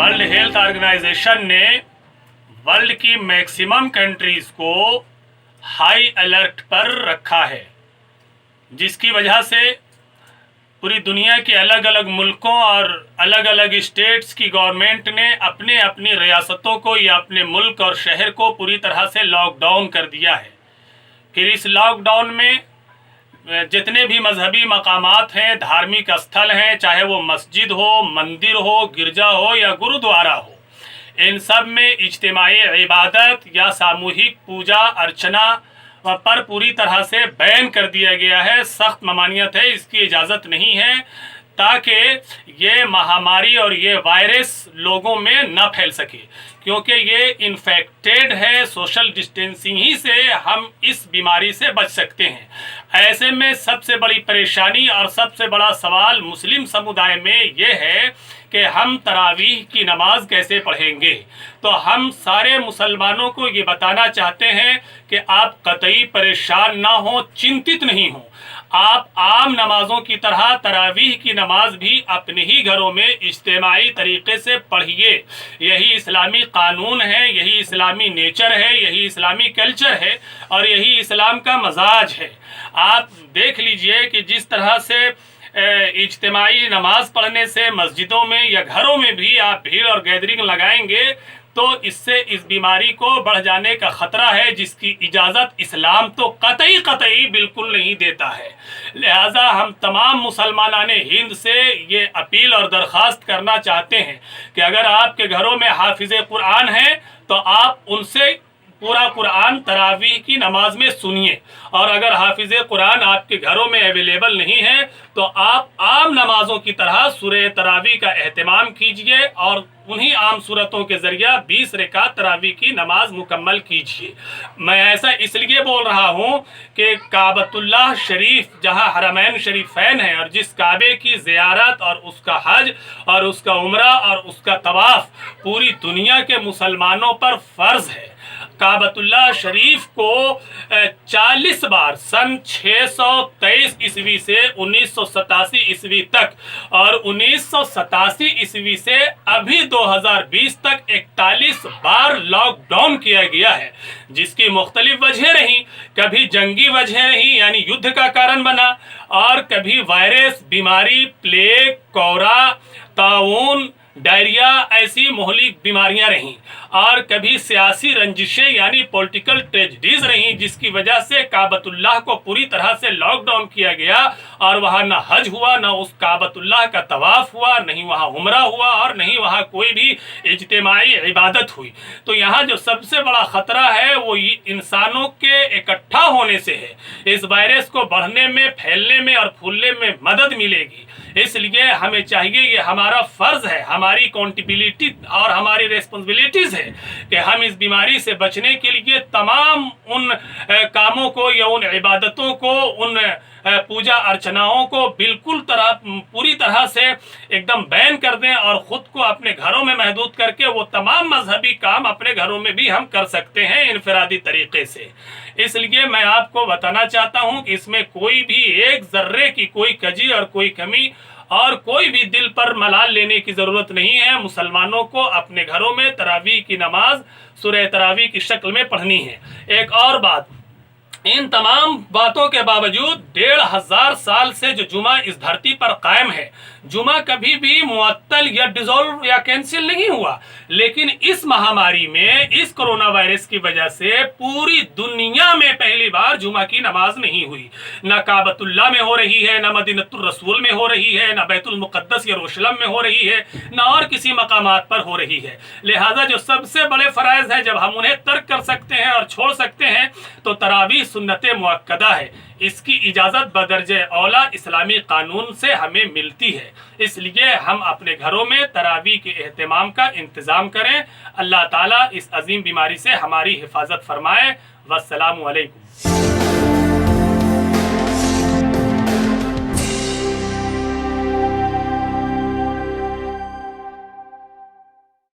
World health organisation ने world की maximum countries को हाई अलर्ट पर रखा है, जिसकी वजह से पूरी दुनिया के अलग अलग मुल्कों और अलग अलग स्टेट्स की गवर्नमेंट ने अपने अपनी रियासतों को या अपने मुल्क और शहर को पूरी तरह से लॉकडाउन कर दिया है। फिर इस लॉकडाउन में जितने भी मजहबी मकामात हैं, धार्मिक स्थल हैं, चाहे वो मस्जिद हो, मंदिर हो, गिरजा हो या गुरुद्वारा हो, इन सब में इज्तिमाई इबादत या सामूहिक पूजा अर्चना पर पूरी तरह से बैन कर दिया गया है। सख्त ममानियत है, इसकी इजाज़त नहीं है, ताकि ये महामारी और ये वायरस लोगों में न फैल सके, क्योंकि ये इन्फेक्टेड है। सोशल डिस्टेंसिंग ही से हम इस बीमारी से बच सकते हैं। ऐसे में सबसे बड़ी परेशानी और सबसे बड़ा सवाल मुस्लिम समुदाय में ये है कि हम तरावीह की नमाज कैसे पढ़ेंगे। तो हम सारे मुसलमानों को ये बताना चाहते हैं कि आप कतई परेशान ना हो, चिंतित नहीं हो। आप आम नमाजों की तरह तरावीह की नमाज भी अपने ही घरों में इज्तिमाई तरीके से पढ़िए। यही इस्लामी कानून है, यही इस्लामी नेचर है, यही इस्लामी कल्चर है और यही इस्लाम का मजाज है। आप देख लीजिए कि जिस तरह से इज्तिमाई नमाज पढ़ने से मस्जिदों में या घरों में भी आप भीड़ और गैदरिंग लगाएंगे तो इससे इस बीमारी को बढ़ जाने का ख़तरा है, जिसकी इजाज़त इस्लाम तो कतई बिल्कुल नहीं देता है। लिहाजा हम तमाम मुसलमानाने हिंद से ये अपील और दरख्वास्त करना चाहते हैं कि अगर आपके घरों में हाफिज़े कुरान हैं तो आप उनसे पूरा कुरान तरावीह की नमाज में सुनिए, और अगर हाफिज़े कुरान आपके घरों में अवेलेबल नहीं है तो आप आम नमाजों की तरह सूरह तरावीह का एहतमाम कीजिए और उन्हीं आम सूरतों के ज़रिए 20 रकात तरावीह की नमाज मुकम्मल कीजिए। मैं ऐसा इसलिए बोल रहा हूँ कि काबतुल्लाह शरीफ, जहाँ हरमैन शरीफैन है, और जिस काबे की ज़ियारत और उसका हज और उसका उम्रा और उसका तवाफ़ पूरी दुनिया के मुसलमानों पर फ़र्ज़ है। काबतुल्लाह शरीफ को 40 बार सन 623 ईस्वी से 1987 ईस्वी तक और 1987 ईस्वी से अभी 2020 तक 41 बार लॉकडाउन किया गया है, जिसकी मुख्तलिफ वजह रही। कभी जंगी वजह रही, यानी युद्ध का कारण बना, और कभी वायरस, बीमारी, प्लेग, कौरा, ताउन, डायरिया, ऐसी मोहलिक बीमारियां रहीं, और कभी सियासी रंजिशें यानी पॉलिटिकल ट्रेजेडीज रहीं, जिसकी वजह से काबतुल्लाह को पूरी तरह से लॉकडाउन किया गया और वहाँ न हज हुआ, न उस काबतुल्लाह का तवाफ़ हुआ, नहीं वहाँ उम्रा हुआ और नहीं वहाँ कोई भी इज्तिमाई इबादत हुई। तो यहाँ जो सबसे बड़ा ख़तरा है वो इंसानों के इकट्ठा होने से है। इस वायरस को बढ़ने में, फैलने में और फूलने में मदद मिलेगी। इसलिए हमें चाहिए, ये हमारा फ़र्ज़ है, हमारी अकाउंटेबिलिटी और हमारी रिस्पॉन्सिबिलिटीज़ है कि हम इस बीमारी से बचने के लिए तमाम उन कामों को या उन इबादतों को, उन पूजा अर्चनाओं को बिल्कुल पूरी तरह से एकदम बैन कर दें और ख़ुद को अपने घरों में महदूद करके वो तमाम मजहबी काम अपने घरों में भी हम कर सकते हैं इनफरादी तरीक़े से। इसलिए मैं आपको बताना चाहता हूँ कि इसमें कोई भी एक ज़र्रे की कोई कजी और कोई कमी और कोई भी दिल पर मलाल लेने की ज़रूरत नहीं है। मुसलमानों को अपने घरों में तरावीह की नमाज सूरह तरावीह की शक्ल में पढ़नी है। एक और बात, इन तमाम बातों के बावजूद 1500 साल से जो जुमा इस धरती पर कायम है, जुमा कभी भी मुअत्तल या डिज़ोल्व या कैंसिल नहीं हुआ। लेकिन इस महामारी में, इस कोरोना वायरस की वजह से पूरी दुनिया में पहली बार जुमा की नमाज नहीं हुई। न काबतुल्लाह में हो रही है, न मदीनतुर रसूल में हो रही है, न बैतुल मुक़द्दस यरूशलेम में हो रही है, न और किसी मकामात पर हो रही है। लिहाजा जो सबसे बड़े फ़राइज़ हैं, जब हम उन्हें तर्क कर सकते हैं और छोड़ सकते हैं, तो तरावीह सुन्नत मुअक्कदा है। इसकी इजाज़त बदरजे औला इस्लामी कानून से हमें मिलती है। इसलिए हम अपने घरों में तरावीह के एहतमाम का इंतज़ाम करें। अल्लाह ताला इस अजीम बीमारी से हमारी हिफाजत फरमाए। वस्सलामु अलैकुम।